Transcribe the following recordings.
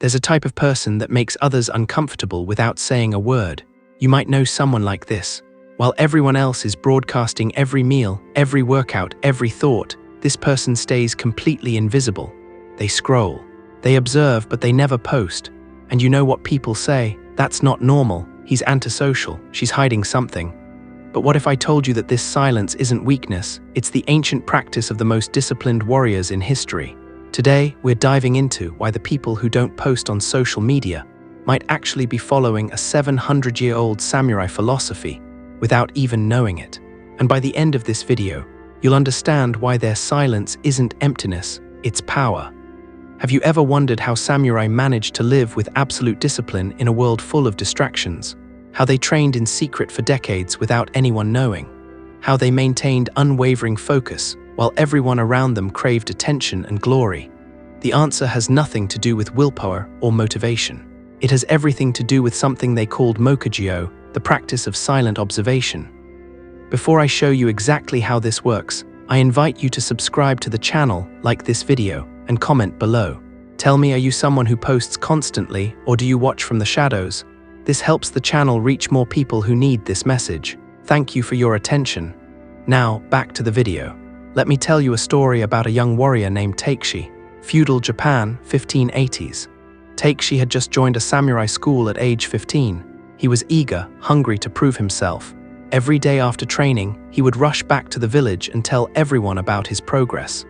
There's a type of person that makes others uncomfortable without saying a word. You might know someone like this. While everyone else is broadcasting every meal, every workout, every thought, this person stays completely invisible. They scroll. They observe, but they never post. And you know what people say? That's not normal. He's antisocial. She's hiding something. But what if I told you that this silence isn't weakness? It's the ancient practice of the most disciplined warriors in history. Today, we're diving into why the people who don't post on social media might actually be following a 700-year-old samurai philosophy without even knowing it. And by the end of this video, you'll understand why their silence isn't emptiness, it's power. Have you ever wondered how samurai managed to live with absolute discipline in a world full of distractions? How they trained in secret for decades without anyone knowing? How they maintained unwavering focus while everyone around them craved attention and glory? The answer has nothing to do with willpower or motivation. It has everything to do with something they called Mokugyo, the practice of silent observation. Before I show you exactly how this works, I invite you to subscribe to the channel, like this video, and comment below. Tell me, are you someone who posts constantly, or do you watch from the shadows? This helps the channel reach more people who need this message. Thank you for your attention. Now, back to the video. Let me tell you a story about a young warrior named Takeshi. Feudal Japan, 1580s. Takeshi had just joined a samurai school at age 15. He was eager, hungry to prove himself. Every day after training, he would rush back to the village and tell everyone about his progress.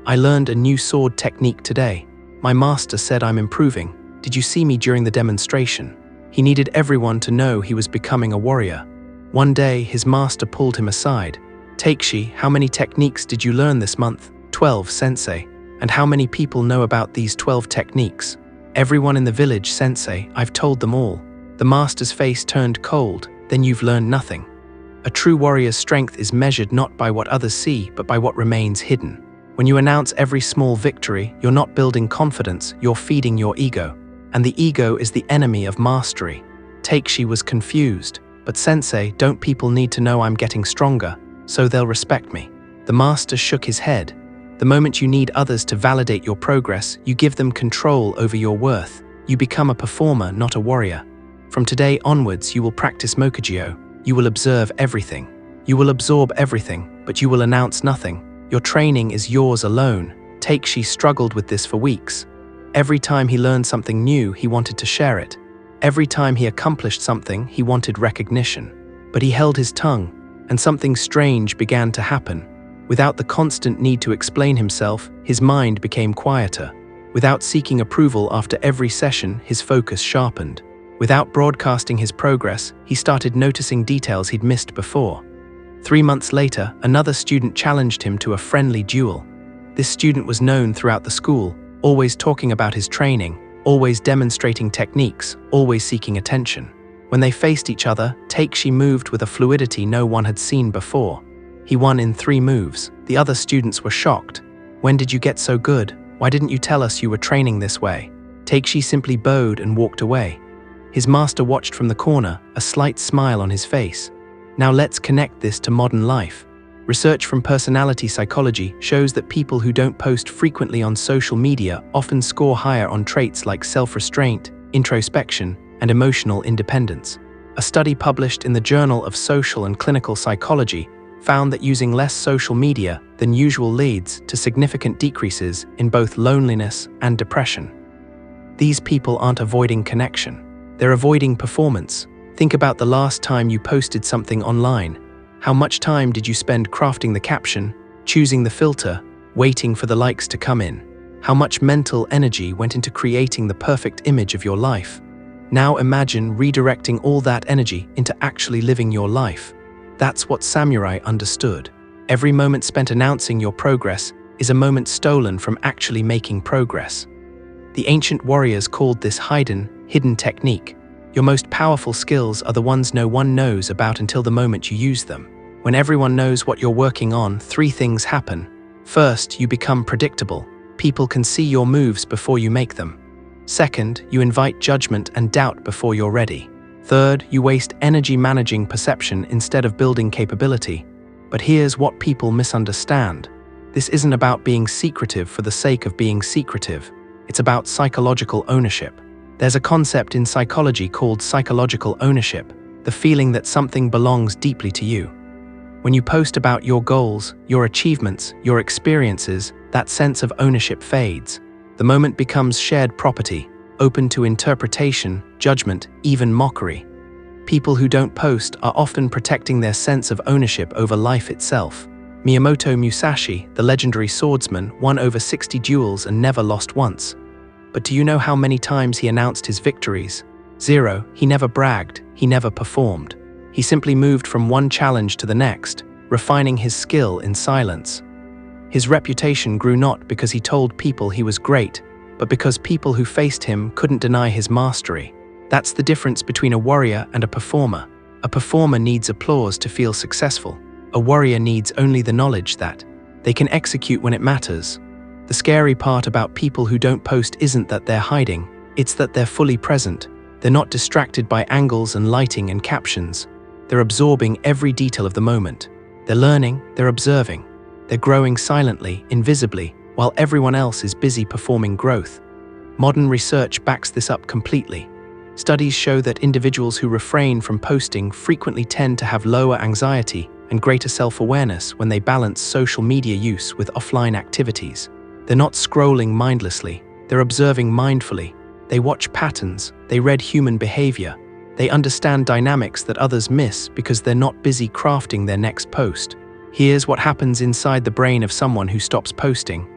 I learned a new sword technique today. My master said I'm improving. Did you see me during the demonstration? He needed everyone to know he was becoming a warrior. One day, his master pulled him aside. Takeshi, how many techniques did you learn this month? 12, sensei. And how many people know about these 12 techniques? Everyone in the village, sensei. I've told them all. The master's face turned cold. Then you've learned nothing. A true warrior's strength is measured not by what others see, but by what remains hidden. When you announce every small victory, you're not building confidence, you're feeding your ego. And the ego is the enemy of mastery. Takeshi was confused. But sensei, don't people need to know I'm getting stronger, so they'll respect me? The master shook his head. The moment you need others to validate your progress, you give them control over your worth. You become a performer, not a warrior. From today onwards, you will practice Mokugyo. You will observe everything. You will absorb everything, but you will announce nothing. Your training is yours alone. Takeshi struggled with this for weeks. Every time he learned something new, he wanted to share it. Every time he accomplished something, he wanted recognition. But he held his tongue, and something strange began to happen. Without the constant need to explain himself, his mind became quieter. Without seeking approval after every session, his focus sharpened. Without broadcasting his progress, he started noticing details he'd missed before. 3 months later, another student challenged him to a friendly duel. This student was known throughout the school, always talking about his training, always demonstrating techniques, always seeking attention. When they faced each other, Takeshi moved with a fluidity no one had seen before. He won in 3 moves. The other students were shocked. When did you get so good? Why didn't you tell us you were training this way? Takeshi simply bowed and walked away. His master watched from the corner, a slight smile on his face. Now let's connect this to modern life. Research from personality psychology shows that people who don't post frequently on social media often score higher on traits like self-restraint, introspection, and emotional independence. A study published in the Journal of Social and Clinical Psychology found that using less social media than usual leads to significant decreases in both loneliness and depression. These people aren't avoiding connection. They're avoiding performance. Think about the last time you posted something online. How much time did you spend crafting the caption, choosing the filter, waiting for the likes to come in? How much mental energy went into creating the perfect image of your life? Now imagine redirecting all that energy into actually living your life. That's what samurai understood. Every moment spent announcing your progress is a moment stolen from actually making progress. The ancient warriors called this hidden technique. Your most powerful skills are the ones no one knows about until the moment you use them. When everyone knows what you're working on, 3 things happen. First, you become predictable. People can see your moves before you make them. Second, you invite judgment and doubt before you're ready. Third, you waste energy managing perception instead of building capability. But here's what people misunderstand. This isn't about being secretive for the sake of being secretive. It's about psychological ownership. There's a concept in psychology called psychological ownership, the feeling that something belongs deeply to you. When you post about your goals, your achievements, your experiences, that sense of ownership fades. The moment becomes shared property, open to interpretation, judgment, even mockery. People who don't post are often protecting their sense of ownership over life itself. Miyamoto Musashi, the legendary swordsman, won over 60 duels and never lost once. But do you know how many times he announced his victories? 0. He never bragged, he never performed. He simply moved from one challenge to the next, refining his skill in silence. His reputation grew not because he told people he was great, but because people who faced him couldn't deny his mastery. That's the difference between a warrior and a performer. A performer needs applause to feel successful. A warrior needs only the knowledge that they can execute when it matters. The scary part about people who don't post isn't that they're hiding, it's that they're fully present. They're not distracted by angles and lighting and captions. They're absorbing every detail of the moment. They're learning, they're observing. They're growing silently, invisibly, while everyone else is busy performing growth. Modern research backs this up completely. Studies show that individuals who refrain from posting frequently tend to have lower anxiety and greater self-awareness when they balance social media use with offline activities. They're not scrolling mindlessly, they're observing mindfully. They watch patterns, they read human behavior. They understand dynamics that others miss because they're not busy crafting their next post. Here's what happens inside the brain of someone who stops posting.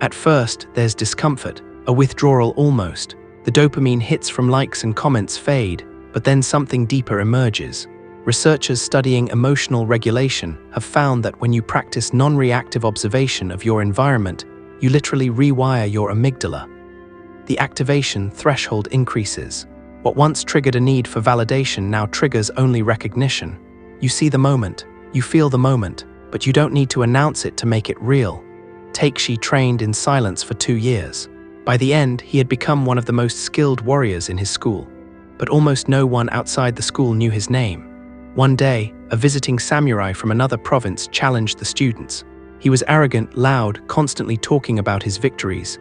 At first, there's discomfort, a withdrawal almost. The dopamine hits from likes and comments fade, but then something deeper emerges. Researchers studying emotional regulation have found that when you practice non-reactive observation of your environment, you literally rewire your amygdala. The activation threshold increases. What once triggered a need for validation now triggers only recognition. You see the moment, you feel the moment, but you don't need to announce it to make it real. Takeshi trained in silence for 2 years. By the end, he had become one of the most skilled warriors in his school. But almost no one outside the school knew his name. One day, a visiting samurai from another province challenged the students. He was arrogant, loud, constantly talking about his victories.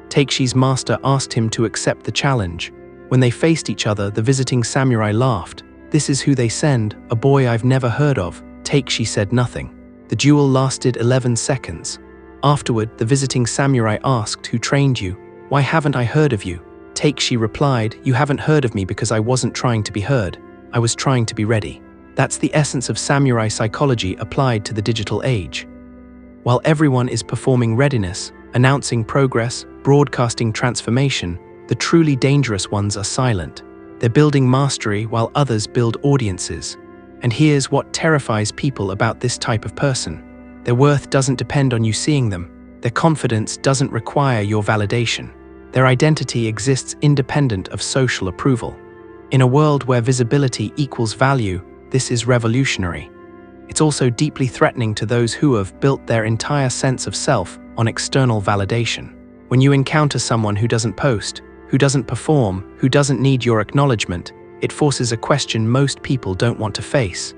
Takeshi's master asked him to accept the challenge. When they faced each other, the visiting samurai laughed. "This is who they send, a boy I've never heard of." Takeshi said nothing. The duel lasted 11 seconds. Afterward, the visiting samurai asked, "Who trained you? Why haven't I heard of you?" Takeshi replied, "You haven't heard of me because I wasn't trying to be heard. I was trying to be ready." That's the essence of samurai psychology applied to the digital age. While everyone is performing readiness, announcing progress, broadcasting transformation, the truly dangerous ones are silent. They're building mastery while others build audiences. And here's what terrifies people about this type of person. Their worth doesn't depend on you seeing them. Their confidence doesn't require your validation. Their identity exists independent of social approval. In a world where visibility equals value, this is revolutionary. It's also deeply threatening to those who have built their entire sense of self on external validation. When you encounter someone who doesn't post, who doesn't perform, who doesn't need your acknowledgement, it forces a question most people don't want to face.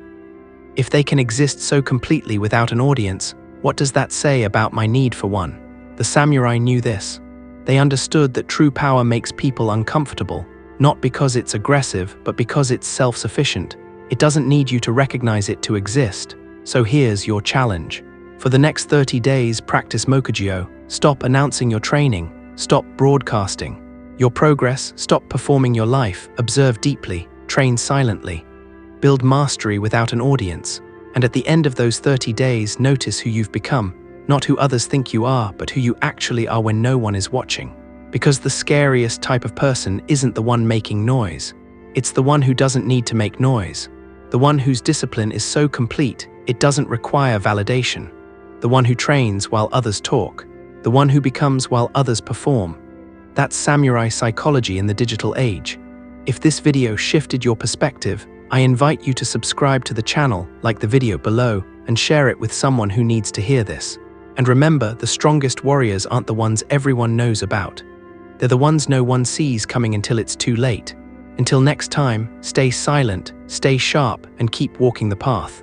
If they can exist so completely without an audience, what does that say about my need for one? The samurai knew this. They understood that true power makes people uncomfortable, not because it's aggressive, but because it's self-sufficient. It doesn't need you to recognize it to exist. So here's your challenge. For the next 30 days, practice Mokugyo. Stop announcing your training. Stop broadcasting your progress. Stop performing your life. Observe deeply. Train silently. Build mastery without an audience. And at the end of those 30 days, notice who you've become. Not who others think you are, but who you actually are when no one is watching. Because the scariest type of person isn't the one making noise. It's the one who doesn't need to make noise. The one whose discipline is so complete, it doesn't require validation. The one who trains while others talk. The one who becomes while others perform. That's samurai psychology in the digital age. If this video shifted your perspective, I invite you to subscribe to the channel, like the video below, and share it with someone who needs to hear this. And remember, the strongest warriors aren't the ones everyone knows about. They're the ones no one sees coming until it's too late. Until next time, stay silent, stay sharp, and keep walking the path.